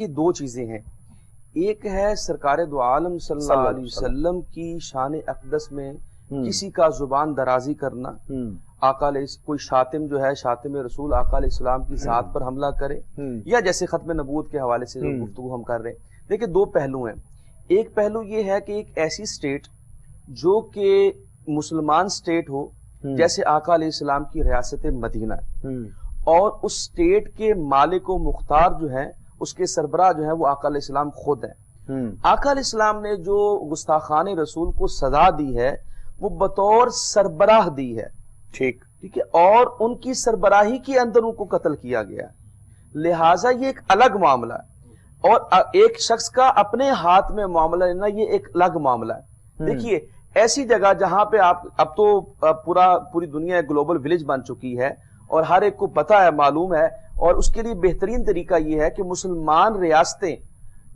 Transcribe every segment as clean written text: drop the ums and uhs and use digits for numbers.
یہ دو چیزیں ہیں، ایک ہے سرکار دو عالم صلی اللہ علیہ وسلم کی شان اقدس میں کسی کا زبان درازی کرنا، آقا علیہ کوئی شاتم جو ہے شاتم رسول آقا علیہ السلام کی ذات پر حملہ کرے، یا جیسے ختم نبوت کے حوالے سے گفتگو ہم کر رہے ہیں۔ دیکھیں دو پہلو ہیں، ایک پہلو یہ ہے کہ ایک ایسی سٹیٹ جو کہ مسلمان سٹیٹ ہو جیسے آقا علیہ السلام کی ریاست مدینہ، اور اس سٹیٹ کے مالک و مختار جو ہیں اس کے سربراہ جو ہے وہ آقا علیہ السلام خود ہیں۔ آقا علیہ السلام نے جو گستاخان رسول کو سزا دی ہے وہ بطور سربراہ دی ہے، ٹھیک ہے، اور ان کی سربراہی کے اندر ان کو قتل کیا گیا، لہٰذا یہ ایک الگ معاملہ ہے، اور ایک شخص کا اپنے ہاتھ میں معاملہ لینا یہ ایک الگ معاملہ ہے۔ دیکھیے ایسی جگہ جہاں پہ آپ اب تو پوری دنیا گلوبل ولیج بن چکی ہے اور ہر ایک کو پتا ہے، معلوم ہے، اور اس کے لیے بہترین طریقہ یہ ہے کہ مسلمان ریاستیں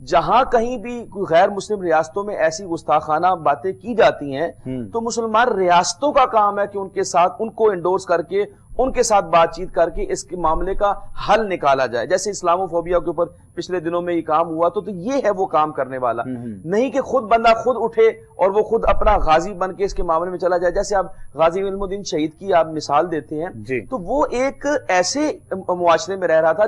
جہاں کہیں بھی غیر مسلم ریاستوں میں ایسی گستاخانہ باتیں کی جاتی ہیں تو مسلمان ریاستوں کا کام ہے کہ ان کے ساتھ ان کو انڈورس کر کے ان کے ساتھ بات چیت کر کے اس کے معاملے کا حل نکالا جائے۔ جیسے اسلامو فوبیا کے اوپر پچھلے دنوں میں یہ کام ہوا تو یہ ہے وہ کام کرنے والا، نہیں کہ خود بندہ خود اٹھے اور وہ خود اپنا غازی بن کے اس کے معاملے میں چلا جائے۔ جیسے آپ غازی علم الدین شہید کی آپ مثال دیتے ہیں تو وہ ایک ایسے معاشرے میں رہ رہا تھا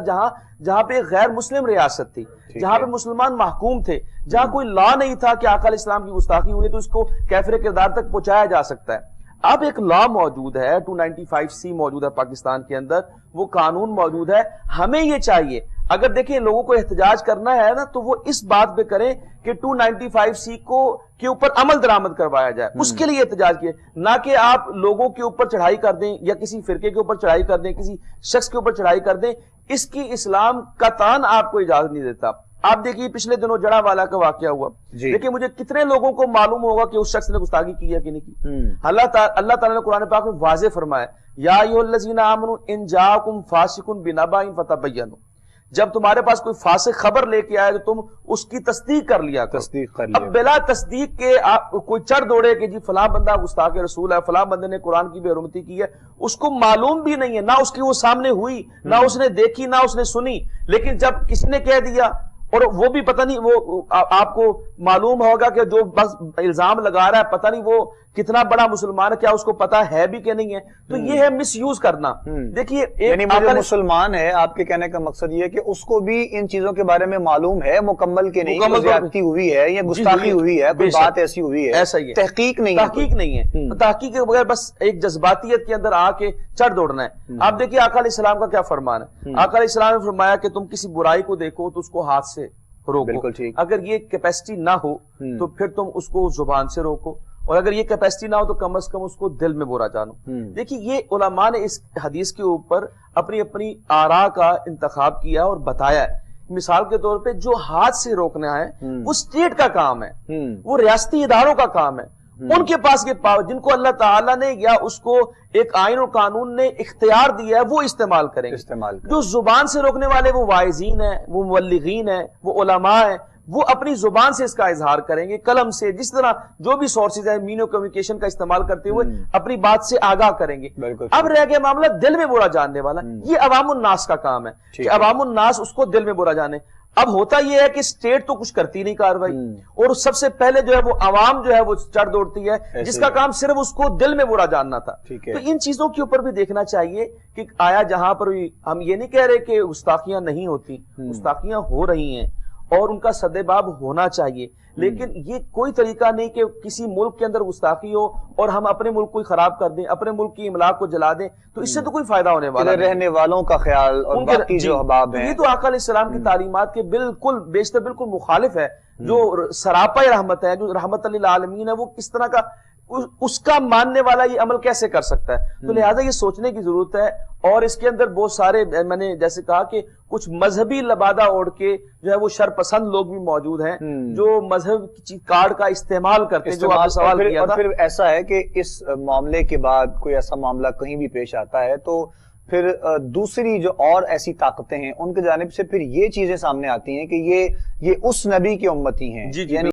جہاں پہ غیر مسلم ریاست تھی، جہاں پہ مسلمان محکوم تھے، جہاں کوئی لا نہیں تھا کہ آقا علیہ السلام کی گستاخی ہوئی تو اس کو کافر کردار تک پہنچایا جا سکتا ہے۔ اب ایک لا موجود ہے، 295C موجود ہے پاکستان کے اندر، وہ قانون موجود ہے۔ ہمیں یہ چاہیے اگر دیکھیں لوگوں کو احتجاج کرنا ہے نا تو وہ اس بات پہ کریں کہ 295C کے اوپر عمل درآمد کروایا جائے، اس کے لیے احتجاج کیے، نہ کہ آپ لوگوں کے اوپر چڑھائی کر دیں یا کسی فرقے کے اوپر چڑھائی کر دیں، کسی شخص کے اوپر چڑھائی کر دیں۔ اس کی اسلام قطعاً آپ کو اجازت نہیں دیتا۔ آپ دیکھیے پچھلے دنوں جڑا والا کا واقعہ ہوا، دیکھیں مجھے کتنے لوگوں کو معلوم ہوگا کہ اس شخص نے گستاخی کی ہے کہ نہیں کی۔ اللہ تعالیٰ نے قرآن پاک میں واضح فرمایا، یا ایھا الذین آمنوا ان جاءکم فاسق بنبأ فتبینوا، جب تمہارے پاس کوئی فاسق خبر لے کے آئے تو تم اس کی تصدیق کر لیا کرو۔ اب بلا تصدیق کے کوئی چڑھ دوڑے کہ جی فلاں بندہ گستاخ رسول ہے، فلاں بندے نے قرآن کی بے حرمتی کی ہے، اس کو معلوم بھی نہیں ہے، نہ اس کی وہ سامنے ہوئی، نہ اس نے دیکھی، نہ اس نے سنی، لیکن جب کسی نے کہہ دیا اور وہ بھی پتہ نہیں، وہ آپ کو معلوم ہوگا کہ جو بس الزام لگا رہا ہے پتہ نہیں وہ کتنا بڑا مسلمان ہے، کیا اس کو پتا ہے بھی کہ نہیں ہے، تو یہ ہے مس یوز کرنا۔ دیکھیے یعنی وہ مسلمان ہے، آپ کے کہنے کا مقصد یہ ہے کہ اس کو بھی ان چیزوں کے بارے میں معلوم ہے مکمل کہ نہیں، زیادتی ہوئی ہے یا گستاخی ہوئی ہے، کوئی بات ایسی ہوئی ہے، ایسا ہی ہے، تحقیق نہیں ہے، تحقیق کے بغیر بس ایک جذباتیت کے اندر آ کے چڑھ دوڑنا ہے۔ آپ دیکھیے آقا علیہ السلام کا کیا فرمان ہے، آقا علیہ السلام نے فرمایا کہ تم کسی برائی کو دیکھو تو اس کو ہاتھ سے روکو، اگر یہ کیپیسٹی نہ ہو تو پھر تم اس کو زبان سے روکو، اور اگر یہ کیپیسٹی نہ ہو تو کم از کم اس کو دل میں برا جانو۔ دیکھیے یہ علماء نے اس حدیث کے اوپر اپنی آراء کا انتخاب کیا اور بتایا ہے۔ مثال کے طور پہ جو ہاتھ سے روکنا ہے وہ اسٹیٹ کا کام ہے، وہ ریاستی اداروں کا کام ہے، ان کے پاس یہ پاور جن کو اللہ تعالیٰ نے یا اس کو ایک آئین اور قانون نے اختیار دیا ہے وہ استعمال کریں گے۔ جو زبان سے روکنے والے وہ واعظین ہیں، وہ مبلغین ہیں، وہ علماء ہیں، وہ اپنی زبان سے اس کا اظہار کریں گے، قلم سے، جس طرح جو بھی سورسز ہیں مینو کمیونیکیشن کا استعمال کرتے ہوئے اپنی بات سے آگاہ کریں گے۔ اب رہ گیا معاملہ دل میں برا جاننے والا، یہ عوام الناس کا کام ہے کہ عوام الناس اس کو دل میں برا جانے۔ اب ہوتا یہ ہے کہ اسٹیٹ تو کچھ کرتی نہیں کاروائی، اور سب سے پہلے جو ہے وہ عوام جو ہے وہ چڑھ دوڑتی ہے جس کا کام صرف اس کو دل میں برا جاننا تھا۔ تو ان چیزوں کے اوپر بھی دیکھنا چاہیے کہ آیا جہاں پر ہم یہ نہیں کہہ رہے کہ گستاخیاں نہیں ہوتی، گستاخیاں ہو رہی ہیں اور ان کا سدباب ہونا چاہیے، لیکن یہ کوئی طریقہ نہیں کہ کسی ملک کے اندر گستاخی ہو اور ہم اپنے ملک کو خراب کر دیں، اپنے ملک کی املاک کو جلا دیں، تو اس سے تو کوئی فائدہ ہونے والا نہیں۔ رہنے والوں کا خیال اور باقی جو احباب ہیں، یہ تو آقا علیہ السلام کی تعلیمات کے بالکل بیشتر بالکل مخالف ہے۔ جو سراپا رحمت ہے، جو رحمت للعالمین ہے، وہ کس طرح کا اس کا ماننے والا یہ عمل کیسے کر سکتا ہے؟ تو لہٰذا یہ سوچنے کی ضرورت ہے، اور اس کے اندر بہت سارے میں نے جیسے کہا کہ کچھ مذہبی لبادہ اوڑھ کے جو ہے وہ شر پسند لوگ بھی موجود ہیں جو مذہب کارڈ کا استعمال کرتے ہیں۔ جو آپ نے سوال کیا تھا، پھر ایسا ہے کہ اس معاملے کے بعد کوئی ایسا معاملہ کہیں بھی پیش آتا ہے تو پھر دوسری جو اور ایسی طاقتیں ہیں ان کی جانب سے پھر یہ چیزیں سامنے آتی ہیں کہ یہ اس نبی کی امتی ہیں، یعنی